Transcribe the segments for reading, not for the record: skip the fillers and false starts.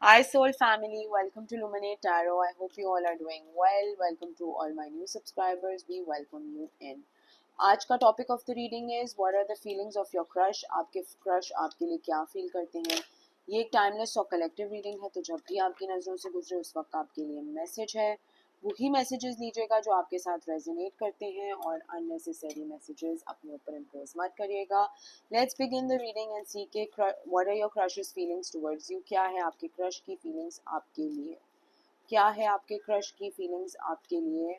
Hi Soul family, welcome to Luminate Tarot. I hope you all are doing well. Welcome to all my new subscribers. We welcome you in. आज का topic of the reading is what are the feelings of your crush. आपके crush आपके लिए क्या feel करते हैं. ये एक टाइमलेस और कलेक्टिव रीडिंग है, तो जब भी आपकी नज़रों से गुजरे उस वक्त आपके लिए मैसेज है. वही मैसेजेस लीजिएगा जो आपके साथ रेजोनेट करते हैं, और अननेसेसरी मैसेजेस अपने ऊपर इम्पोज मत करिएगा. Let's begin the reading and see के what are your crushes feelings towards you. क्या है आपके क्रश की फीलिंग्स आपके लिए. क्या है आपके क्रश की फीलिंग्स आपके लिए.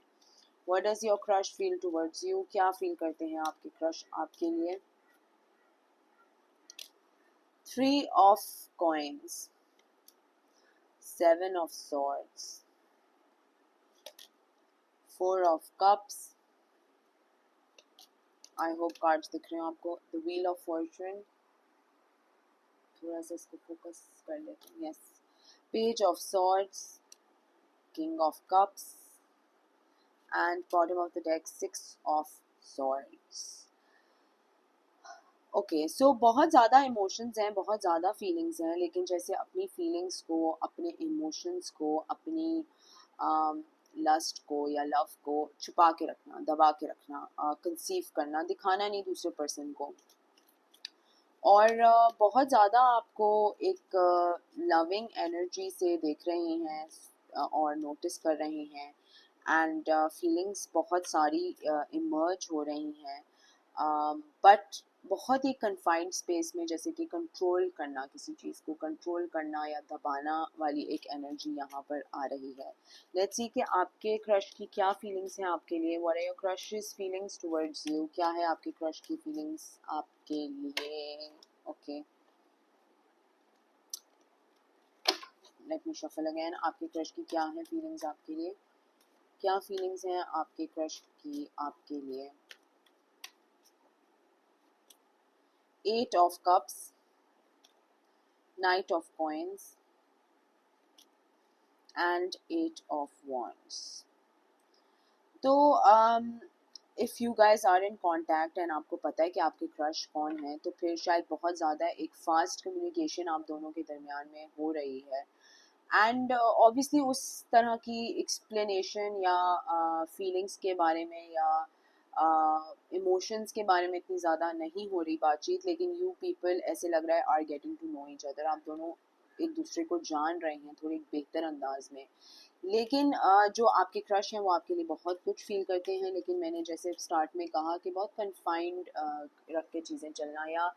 What does your crush feel towards you? क्या फील करते हैं आपके क्रश आपके लिए. 3 of coins, 7 of swords, 4 of cups. I hope cards दिख रहे हो आपको. The wheel of Fortune. थोड़ा सा इसको फोकस कर लेते हैं. Yes. Page of swords, king of cups, and bottom of the deck 6 of swords. Okay so बहुत ज़्यादा इमोशंस हैं, बहुत ज़्यादा फीलिंग्स हैं, लेकिन जैसे अपनी फीलिंग्स को, अपने इमोशंस को, अपनी लस्ट को या लव को छुपा के रखना, दबा के रखना, कंसीव करना, दिखाना नहीं दूसरे पर्सन को. और बहुत ज़्यादा आपको एक लविंग एनर्जी से देख रहे हैं और नोटिस कर रहे हैं. एंड फीलिंग्स बहुत सारी इमर्ज हो रही हैं, बट बहुत ही कन्फाइंड स्पेस में, जैसे कि कंट्रोल करना, किसी चीज़ को कंट्रोल करना या दबाना वाली एक एनर्जी यहाँ पर आ रही है. लेट्स सी कि आपके क्रश की क्या फीलिंग्स हैं आपके लिए. What are your crushes feelings towards you. क्या है आपके क्रश की फीलिंग्स आपके लिए. Okay, let me shuffle again. आपके क्रश की क्या है फीलिंग्स आपके लिए. क्या फीलिंग्स हैं आपके क्रश की आपके लिए. 8 of cups, Knight of coins, and 8 of wands. तो if you guys are in contact and आपको पता है कि आपके क्रश कौन है, तो फिर शायद बहुत ज़्यादा एक फास्ट कम्युनिकेशन आप दोनों के दरमियान में हो रही है. एंड ऑब्वियसली उस तरह की एक्सप्लेनेशन या फीलिंग्स के बारे में या इमोशंस के बारे में इतनी ज़्यादा नहीं हो रही बातचीत, लेकिन यू पीपल ऐसे लग रहा है are getting to know each other. आप दोनों एक दूसरे को जान रहे हैं थोड़ी बेहतर अंदाज में. लेकिन जो आपके क्रश हैं वो आपके लिए बहुत कुछ फील करते हैं, लेकिन मैंने जैसे स्टार्ट में कहा कि बहुत कन्फाइंड रख के चीज़ें चलना, या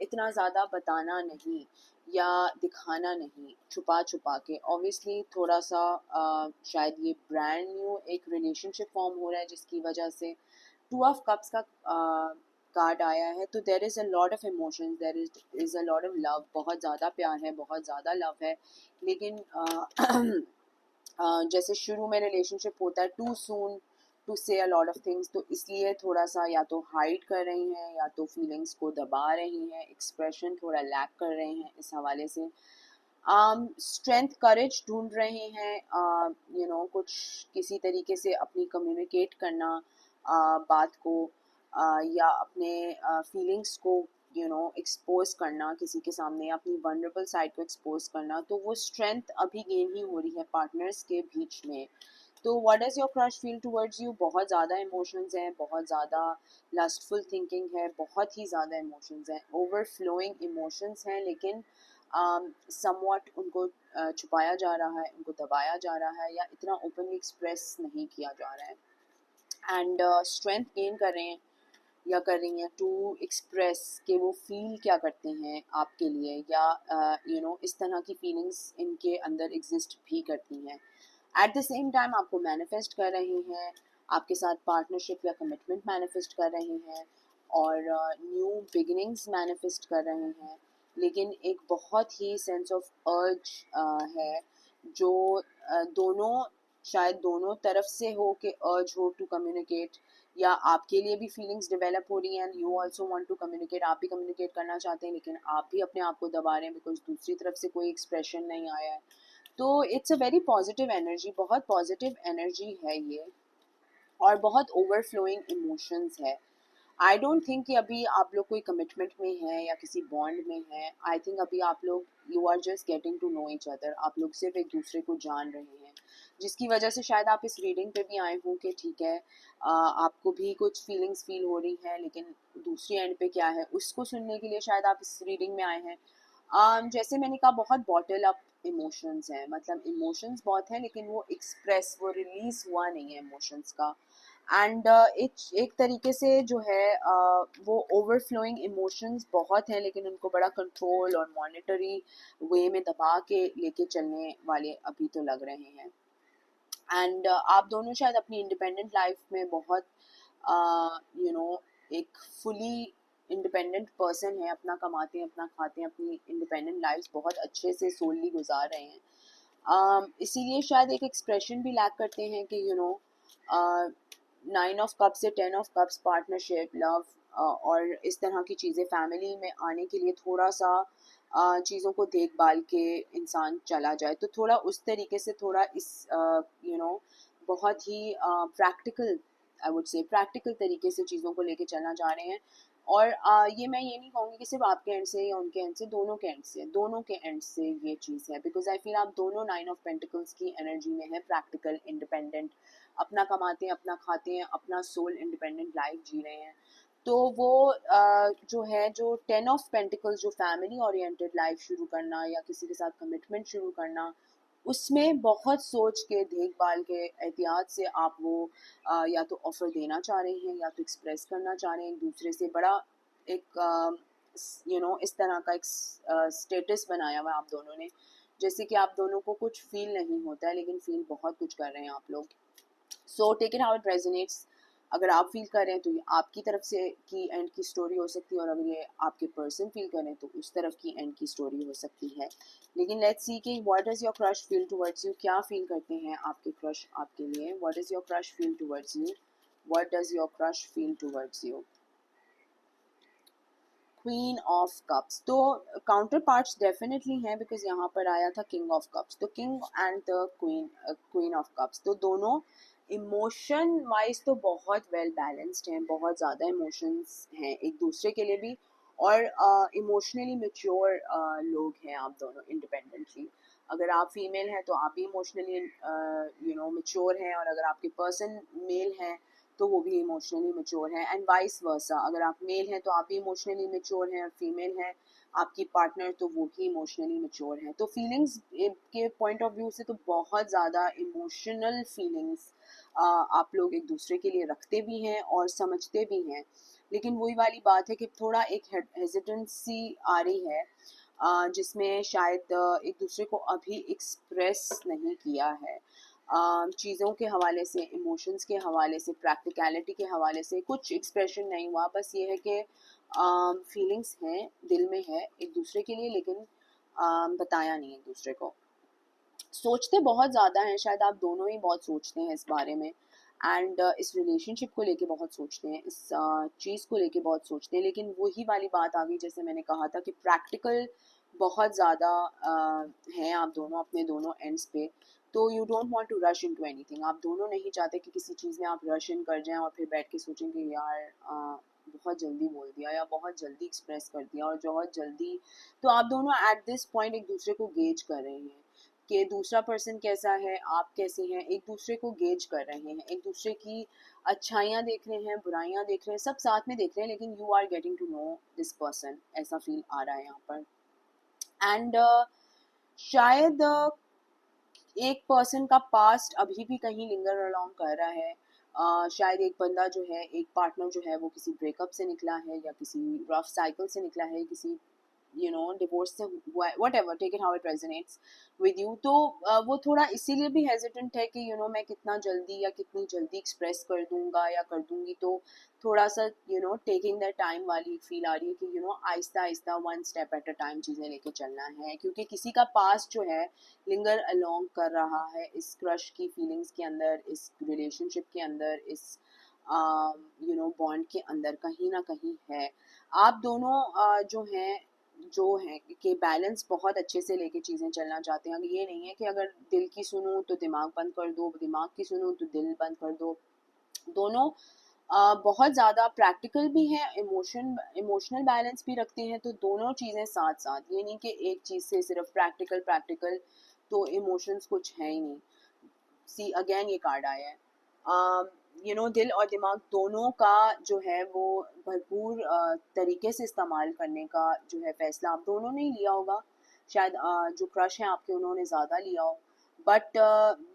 इतना ज़्यादा बताना नहीं या दिखाना नहीं, छुपा छुपा के. ऑब्वियसली थोड़ा सा शायद ये ब्रांड न्यू एक रिलेशनशिप फॉर्म हो रहा है, जिसकी वजह से 2 of cups का कार्ड आया है. तो there is a lot of emotions, there is a lot of love. बहुत ज़्यादा प्यार है, बहुत ज़्यादा लव है, लेकिन जैसे शुरू में रिलेशनशिप होता है टू सून टू से अ लॉट ऑफ थिंग्स, तो इसलिए थोड़ा सा या तो हाइड कर रही हैं या तो फीलिंग्स को दबा रही हैं, एक्सप्रेशन थोड़ा लैक कर रहे हैं. इस हवाले से स्ट्रेंथ करेज ढूंढ रहे हैं, कुछ किसी तरीके से अपनी कम्युनिकेट करना, बात को, या अपने फीलिंग्स को एक्सपोज करना किसी के सामने, अपनी वनरेबल साइड को एक्सपोज करना. तो वो स्ट्रेंथ अभी गेन ही हो रही है पार्टनर्स के बीच में. तो what does your crush feel towards you. बहुत ज़्यादा इमोशंस हैं, बहुत ज़्यादा लस्टफुल थिंकिंग है, बहुत ही ज़्यादा इमोशंस हैं, ओवरफ्लोइंग इमोशंस हैं, लेकिन समवॉट उनको छुपाया जा रहा है, उनको दबाया जा रहा है, या इतना ओपनली एक्सप्रेस नहीं किया जा रहा है. एंड स्ट्रेंथ गेन कर रहे हैं या कर रही हैं टू एक्सप्रेस कि वो फील क्या करते हैं आपके लिए, या इस तरह की फीलिंग्स इनके अंदर एग्जिस्ट भी करती हैं. एट द सेम टाइम आपको मैनिफेस्ट कर रहे हैं, आपके साथ पार्टनरशिप या कमिटमेंट मैनिफेस्ट कर रहे हैं, और न्यू बिगिनिंग्स मैनिफेस्ट कर रहे हैं. लेकिन एक बहुत ही सेंस ऑफ अर्ज है, जो दोनों, शायद दोनों तरफ से हो कि अर्ज हो टू कम्युनिकेट, या आपके लिए भी फीलिंग्स डेवलप हो रही हैं, you also want to communicate. आप भी कम्युनिकेट करना चाहते हैं, लेकिन आप भी अपने आप को दबा रहे हैं बिकॉज दूसरी तरफ से कोई एक्सप्रेशन नहीं आया है. तो it's a very positive energy, बहुत पॉजिटिव एनर्जी है ये, और बहुत ओवरफ्लोइंग इमोशंस है. आई डोंट थिंक कि अभी आप लोग कोई कमिटमेंट में हैं या किसी बॉन्ड में हैं. आई थिंक अभी आप लोग you are just getting to know each other. आप लोग सिर्फ एक दूसरे को जान रहे हैं, जिसकी वजह से शायद आप इस रीडिंग पे भी आए हों कि ठीक है, आपको भी कुछ फीलिंग्स फील हो रही हैं, लेकिन दूसरी एंड पे क्या है उसको सुनने के लिए शायद आप इस रीडिंग में आए हैं. जैसे मैंने कहा, बहुत बॉटल अप इमोशंस हैं. मतलब इमोशंस बहुत हैं, लेकिन वो एक्सप्रेस, वो रिलीज हुआ नहीं है इमोशंस का. एंड एक तरीके से जो है, वो ओवरफ्लोइंग इमोशंस बहुत हैं, लेकिन उनको बड़ा कंट्रोल और मॉनिटरी वे में दबा के लेके चलने वाले अभी तो लग रहे हैं. एंड आप दोनों शायद अपनी इंडिपेंडेंट लाइफ में बहुत यू नो एक फुली इंडिपेंडेंट पर्सन है. अपना कमाते हैं, अपना खाते हैं, अपनी इंडिपेंडेंट लाइफ बहुत अच्छे से सोलली गुजार रहे हैं. इसीलिए शायद एक एक्सप्रेशन भी लैक करते हैं कि 9 ऑफ कप्स से 10 ऑफ कप्स, पार्टनरशिप, लव और इस तरह की चीज़ें फैमिली में आने के लिए थोड़ा सा चीज़ों को देखभाल के इंसान चला जाए, तो थोड़ा उस तरीके से, थोड़ा इस बहुत ही practical, I would say practical तरीके से चीज़ों को लेके चलना चाह रहे हैं. और ये मैं ये नहीं कहूँगी कि सिर्फ आपके एंड से या उनके एंड से, दोनों के एंड से ये चीज़ है. बिकॉज आई फील आप दोनों 9 ऑफ पेंटिकल्स की एनर्जी में है, प्रैक्टिकल, इंडिपेंडेंट, अपना कमाते हैं, अपना खाते हैं, अपना सोल इंडिपेंडेंट लाइफ जी रहे हैं. तो वो जो है, जो 10 ऑफ पेंटिकल्स, जो फैमिली ओरिएंटेड लाइफ शुरू करना या किसी के साथ कमिटमेंट शुरू करना, उसमें बहुत सोच के, देखभाल के, एहतियात से आप वो या तो ऑफ़र देना चाह रहे हैं या तो एक्सप्रेस करना चाह रहे हैं एक दूसरे से. बड़ा एक इस तरह का एक स्टेटस बनाया हुआ है आप दोनों ने, जैसे कि आप दोनों को कुछ फील नहीं होता है, लेकिन फील बहुत कुछ कर रहे हैं आप लोग. So take it how it resonates. अगर आप फील कर रहे हैं तो ये आपकी तरफ से की एंड की स्टोरी हो सकती है, और अगर ये आपके पर्सन फील कर रहे हैं तो उस तरफ की एंड की स्टोरी हो सकती है. लेकिन लेट्स सी कि what does your crush feel towards you. क्या फील करते हैं आपके क्रश आपके लिए? What does your crush feel towards you? What does your crush feel towards you? Queen of cups. तो काउंटर पार्ट्स डेफिनेटली हैं, because यहाँ पर आया था किंग ऑफ कप्स. तो king and the queen of cups, तो दोनों इमोशन वाइज तो बहुत वेल बैलेंस्ड हैं, बहुत ज़्यादा इमोशंस हैं एक दूसरे के लिए भी, और इमोशनली मेच्योर लोग हैं आप दोनों इंडिपेंडेंटली. अगर आप फीमेल हैं तो आप भी इमोशनली मेच्योर हैं, और अगर आपके पर्सन मेल हैं तो वो भी इमोशनली मेच्योर है, एंड वाइस वर्सा. अगर आप मेल हैं तो आप भी इमोशनली मेच्योर हैं, और फीमेल हैं आपकी पार्टनर तो वो भी इमोशनली मेच्योर हैं. तो फीलिंग्स के पॉइंट ऑफ व्यू से तो बहुत ज़्यादा इमोशनल फीलिंग्स आप लोग एक दूसरे के लिए रखते भी हैं और समझते भी हैं. लेकिन वही वाली बात है कि थोड़ा एक हेजिटेंसी आ रही है, जिसमें शायद एक दूसरे को अभी एक्सप्रेस नहीं किया है. चीज़ों के हवाले से, इमोशंस के हवाले से, प्रैक्टिकलिटी के हवाले से कुछ एक्सप्रेशन नहीं हुआ. बस ये है कि फीलिंग्स हैं, दिल में है एक दूसरे के लिए, लेकिन बताया नहीं एक दूसरे को. सोचते बहुत ज़्यादा हैं, शायद आप दोनों ही बहुत सोचते हैं इस बारे में, एंड इस रिलेशनशिप को लेके बहुत सोचते हैं, इस चीज़ को लेके बहुत सोचते हैं. लेकिन वही वाली बात आ गई, जैसे मैंने कहा था कि प्रैक्टिकल बहुत ज़्यादा हैं आप दोनों अपने दोनों एंड्स पे. तो you don't want to rush into anything. आप दोनों नहीं चाहते कि किसी चीज़ में आप रश इन कर जाएं और फिर बैठ के सोचें कि यार बहुत जल्दी बोल दिया या बहुत जल्दी एक्सप्रेस कर दिया, और बहुत जल्दी. तो आप दोनों एट दिस पॉइंट एक दूसरे को गेज कर रहे हैं कि दूसरा पर्सन कैसा है, आप कैसे हैं, एक दूसरे को गेज कर रहे हैं, एक दूसरे की अच्छाइयाँ देख रहे हैं, बुराइयाँ देख रहे हैं, सब साथ में देख रहे हैं, लेकिन you are getting to know this person, ऐसा फील आ रहा है यहाँ पर. एंड शायद एक पर्सन का पास्ट अभी भी कहीं लिंगर अलोंग कर रहा है. शायद एक बंदा जो है, एक पार्टनर जो है, वो किसी ब्रेकअप से निकला है या किसी रफ साइकिल से निकला है, किसी डिवोर्स से हुआ है, whatever, take it how it resonates with you. तो वो थोड़ा इसीलिए भी हेजिटेंट है कि मैं कितना जल्दी या कितनी जल्दी एक्सप्रेस कर दूंगा या कर दूंगी. तो थोड़ा सा टेकिंग द टाइम वाली फील आ रही है कि Aahista Aahista, one step at a time चीज़ें लेके चलना है, क्योंकि किसी का पास्ट जो है लिंगर अलोंग कर रहा है इस क्रश की फीलिंग्स के अंदर, इस रिलेशनशिप के अंदर, इस बॉन्ड के अंदर कहीं ना कहीं है. आप दोनों जो हैं कि बैलेंस बहुत अच्छे से लेके चीज़ें चलना चाहते हैं. ये नहीं है कि अगर दिल की सुनूं तो दिमाग बंद कर दो, दिमाग की सुनूं तो दिल बंद कर दो. दोनों बहुत ज़्यादा प्रैक्टिकल भी हैं, इमोशनल बैलेंस भी रखते हैं, तो दोनों चीज़ें साथ साथ, ये नहीं कि एक चीज़ से सिर्फ प्रैक्टिकल प्रैक्टिकल तो इमोशंस कुछ है ही नहीं। सी अगेन ये कार्ड आया है, दिल और दिमाग दोनों का जो है वो भरपूर तरीके से इस्तेमाल करने का जो है फैसला आप दोनों ने ही लिया होगा। शायद जो क्रश हैं आपके उन्होंने ज़्यादा लिया हो, बट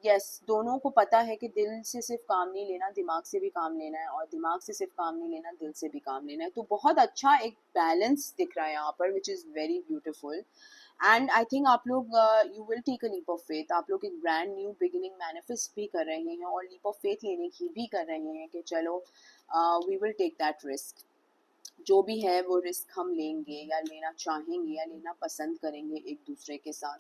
यस दोनों को पता है कि दिल से सिर्फ काम नहीं लेना, दिमाग से भी काम लेना है, और दिमाग से सिर्फ काम नहीं लेना, दिल से भी काम लेना है। तो बहुत अच्छा एक बैलेंस दिख रहा है यहाँ पर, which is very beautiful. And I think आप लोग you will take a leap of faith, आप लोग एक ब्रांड न्यू बिगिनिंग मैनिफेस्ट भी कर रहे हैं और लीप ऑफ फेथ लेने की भी कर रहे हैं कि चलो we will take that risk. जो भी है वो रिस्क हम लेंगे या लेना चाहेंगे या लेना पसंद करेंगे एक दूसरे के साथ।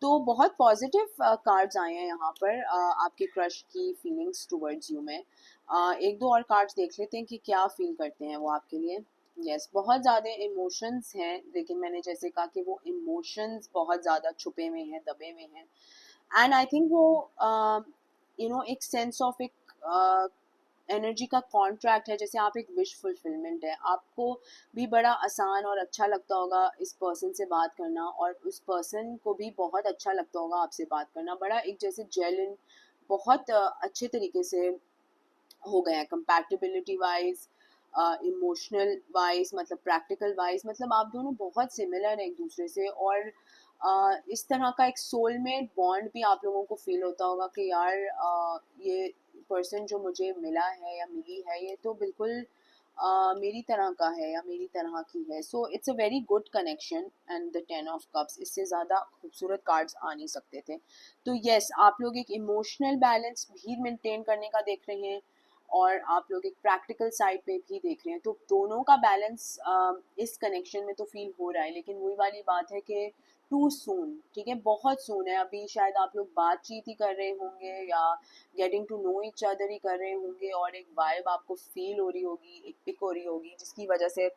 तो बहुत पॉजिटिव कार्ड्स आए हैं यहाँ पर आपके क्रश की फीलिंग्स टुवर्ड्स यू में। एक दो और कार्ड्स देख लेते हैं कि क्या फील करते हैं वो आपके लिए। यस बहुत ज़्यादा इमोशंस हैं, लेकिन मैंने जैसे कहा कि वो इमोशंस बहुत ज़्यादा छुपे हुए हैं, दबे हुए हैं। एंड आई थिंक वो एक सेंस ऑफ एक एनर्जी का कॉन्ट्रैक्ट है, जैसे आप एक विश फुलफिलमेंट है, आपको भी बड़ा आसान और अच्छा लगता होगा इस पर्सन से बात करना, और उस पर्सन को भी बहुत अच्छा लगता होगा आपसे बात करना, बड़ा एक जैसे जेल इन बहुत अच्छे तरीके से हो गया है, कंपैटिबिलिटी वाइज, इमोशनल वाइज, मतलब प्रैक्टिकल वाइज, मतलब आप दोनों बहुत सिमिलर हैं एक दूसरे से। और इस तरह का एक सोलमेट बॉन्ड भी आप लोगों को फील होता होगा कि यार ये पर्सन जो मुझे मिला है या मिली है ये तो बिल्कुल मेरी तरह का है या मेरी तरह की है। So it's a very good connection. And the 10 of Cups, इससे ज़्यादा खूबसूरत कार्ड्स आ नहीं सकते थे। तो यस आप लोग एक इमोशनल बैलेंस भी मेंटेन करने का देख रहे हैं और आप लोग एक प्रैक्टिकल साइड पे भी देख रहे हैं, तो दोनों का बैलेंस इस कनेक्शन में तो फील हो रहा है। लेकिन वही वाली बात है कि टू सून, ठीक है, बहुत सून है अभी। शायद आप लोग बातचीत ही कर रहे होंगे या getting to know each other ही कर रहे होंगे, और एक वाइब आपको फील हो रही होगी, एक पिक हो रही होगी, जिसकी वजह से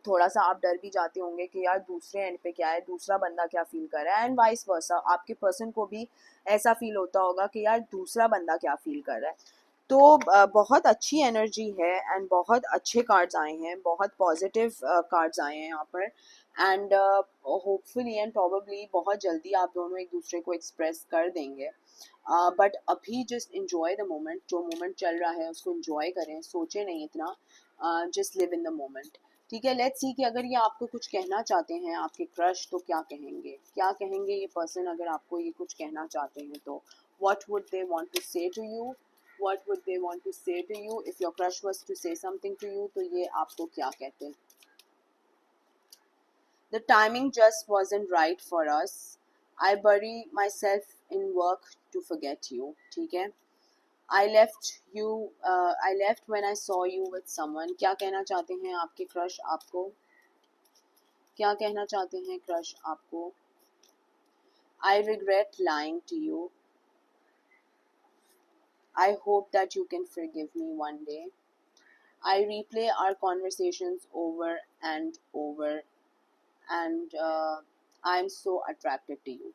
थोड़ा सा आप डर भी जाते होंगे कि यार दूसरे एंड पे क्या है, दूसरा बंदा क्या फील कर रहा है, एंड वाइस वर्सा आपके पर्सन को भी ऐसा फील होता होगा कि यार दूसरा बंदा क्या फील कर रहा है। तो बहुत अच्छी एनर्जी है एंड बहुत अच्छे कार्ड्स आए हैं, बहुत पॉजिटिव कार्ड्स आए हैं यहाँ पर। एंड होपफुली एंड प्रॉबेबली बहुत जल्दी आप दोनों एक दूसरे को एक्सप्रेस कर देंगे। बट अभी जस्ट इन्जॉय द मोमेंट, जो मोमेंट चल रहा है उसको इन्जॉय करें, सोचे नहीं इतना, just live in the moment. ठीक है, लेट्स सी कि अगर ये आपको कुछ कहना चाहते हैं आपके क्रश, तो क्या कहेंगे, क्या कहेंगे ये पर्सन अगर आपको ये कुछ कहना चाहते हैं तो। what would they want to say to you, what would they want to say to you if your crush was to say something to you, तो ये आपको क्या कहते हैं। The timing just wasn't right for us, I bury myself in work to forget you। ठीक है, I left you, I left when I saw you with someone। क्या कहना चाहते हैं आपके क्रश आपको, क्या कहना चाहते हैं क्रश आपको। I regret lying to you, I hope that you can forgive me one day, I replay our conversations over and over, and I'm so attracted to you।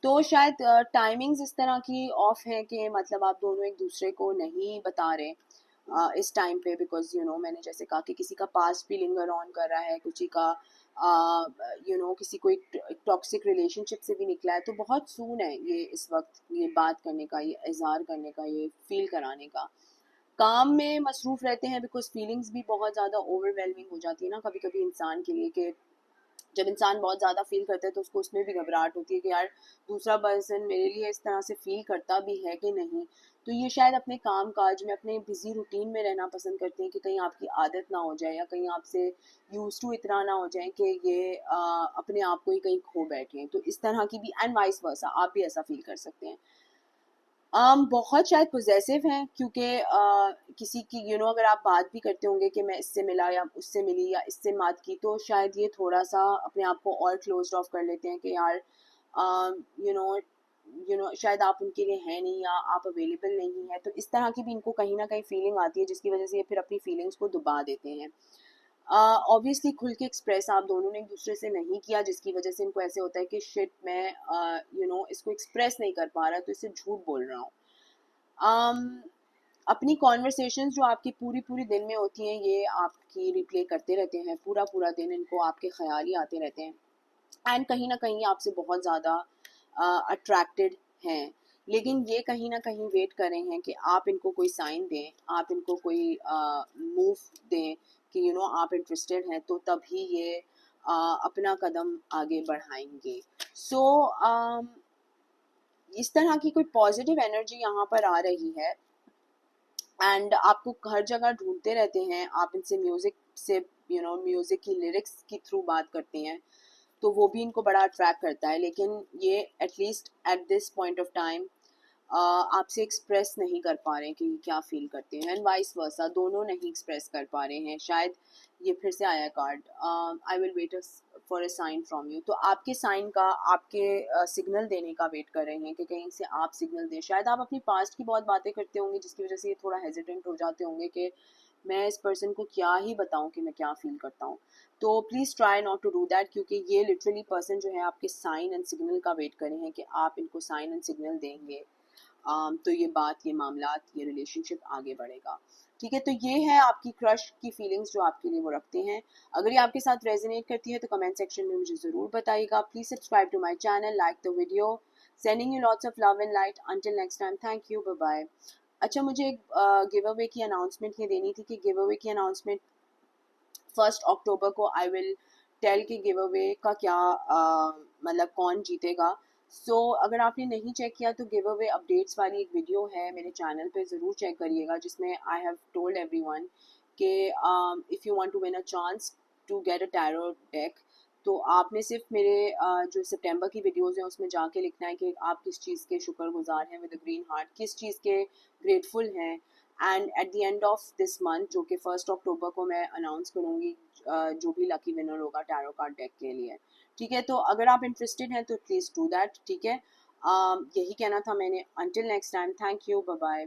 तो शायद टाइमिंग्स इस तरह की ऑफ है कि मतलब आप दोनों एक दूसरे को नहीं बता रहे इस टाइम पे, बिकॉज मैंने जैसे कहा कि किसी का पास्ट भी लिंगर ऑन कर रहा है, किसी का किसी को एक टॉक्सिक रिलेशनशिप से भी निकला है। तो बहुत सून है ये इस वक्त ये बात करने का, ये इजहार करने का, ये फील कराने का। काम में मसरूफ रहते हैं बिकॉज फीलिंग्स भी बहुत ज़्यादा ओवरवेलमिंग हो जाती है ना कभी कभी इंसान के लिए, कि जब इंसान बहुत ज़्यादा फील करता है तो उसको उसमें भी घबराहट होती है कि यार दूसरा पर्सन मेरे लिए इस तरह से फील करता भी है कि नहीं। तो ये शायद अपने काम काज में, अपने बिजी रूटीन में रहना पसंद करते हैं कि कहीं आपकी आदत ना हो जाए या कहीं आपसे यूज टू इतना ना हो जाए कि ये अपने आप को ही कहीं खो बैठे। तो इस तरह की भी, एंड वाइस वर्सा आप भी ऐसा फील कर सकते हैं। बहुत शायद पोजेसिव हैं क्योंकि किसी की अगर आप बात भी करते होंगे कि मैं इससे मिला या उससे मिली या इससे बात की, तो शायद ये थोड़ा सा अपने आप को और क्लोज ऑफ कर लेते हैं कि यार शायद आप उनके लिए हैं नहीं या आप अवेलेबल नहीं है। तो इस तरह की भी इनको कहीं ना कहीं फीलिंग आती है, जिसकी वजह से ये फिर अपनी फीलिंग्स को दबा देते हैं। ऑब्वियसली खुल के एक्सप्रेस आप दोनों ने एक दूसरे से नहीं किया, जिसकी वजह से इनको ऐसे होता है कि शिट मैं इसको एक्सप्रेस नहीं कर पा रहा तो इससे झूठ बोल रहा हूँ। अपनी कॉन्वर्सेशंस जो आपकी पूरी पूरी दिन में होती हैं, ये आपकी रिप्ले करते रहते हैं पूरा पूरा दिन, इनको आपके ख्याल ही आते रहते हैं एंड कहीं ना कहीं आपसे बहुत ज़्यादा अट्रैक्टेड हैं, लेकिन ये कहीं ना कहीं वेट कर रहे हैं कि आप इनको कोई साइन दें, आप इनको कोई मूव दें कि आप इंटरेस्टेड हैं, तो तभी ये अपना कदम आगे बढ़ाएंगे। सो इस तरह की कोई पॉजिटिव एनर्जी यहाँ पर आ रही है एंड आपको हर जगह ढूंढते रहते हैं, आप इनसे म्यूज़िक से म्यूज़िक की लिरिक्स के थ्रू बात करते हैं, तो वो भी इनको बड़ा अट्रैक्ट करता है, लेकिन ये at least at this point of time आपसे एक्सप्रेस नहीं कर पा रहे हैं कि क्या फील करते हैं, एंड वाइस वर्सा, दोनों नहीं एक्सप्रेस कर पा रहे हैं। शायद ये फिर से आया card, I will wait for a sign from you, तो आपके साइन का, आपके सिग्नल देने का वेट कर रहे हैं कि कहीं से आप सिग्नल दें। शायद आप अपनी पास्ट की बहुत बातें करते होंगे जिसकी वजह से ये थोड़ा हेजिटेंट हो जाते होंगे कि मैं इस पर्सन को क्या ही बताऊं कि मैं क्या फील करता हूँ। तो please try not to do that, क्योंकि ये लिटरली पर्सन जो है आपके साइन एंड सिग्नल का वेट कर रहे हैं कि आप इनको साइन एंड सिग्नल देंगे, तो ये बात, ये मामलात, ये रिलेशनशिप आगे बढ़ेगा। ठीक है, तो ये है आपकी क्रश की फीलिंग्स जो आपके लिए वो रखते हैं। अगर ये आपके साथ रेजोनेट करती है तो कमेंट सेक्शन में मुझे ज़रूर बताइएगा। Please subscribe to my channel, like the video, sending you lots of love and light. Until next time, thank you, bye bye. अच्छा, मुझे एक गिव अवे की अनाउंसमेंट ये देनी थी कि गिव अवे की अनाउंसमेंट 1 अक्टूबर को आई विल टेल कि गिव अवे का क्या मतलब कौन जीतेगा। अगर आपने नहीं चेक किया तो गिव अवे अपडेट्स वाली एक वीडियो है मेरे चैनल पे, ज़रूर चेक करिएगा, जिसमें आई हैव टोल्ड एवरीवन कि if you want to win a chance to get a tarot deck, तो आपने सिर्फ मेरे जो सितंबर की वीडियोज़ हैं उसमें जाके लिखना है कि आप किस चीज़ के शुक्रगुजार हैं विद अ ग्रीन हार्ट, किस चीज़ के ग्रेटफुल हैं, and at the end of this month, जो कि 1 अक्टूबर को मैं अनाउंस करूँगी जो भी लकी विनर होगा टैरो कार्ड डेक के लिए। ठीक है, तो अगर आप इंटरेस्टेड हैं तो प्लीज़ डू दैट। ठीक है, यही कहना था मैंने। Until next time, thank you, bye bye.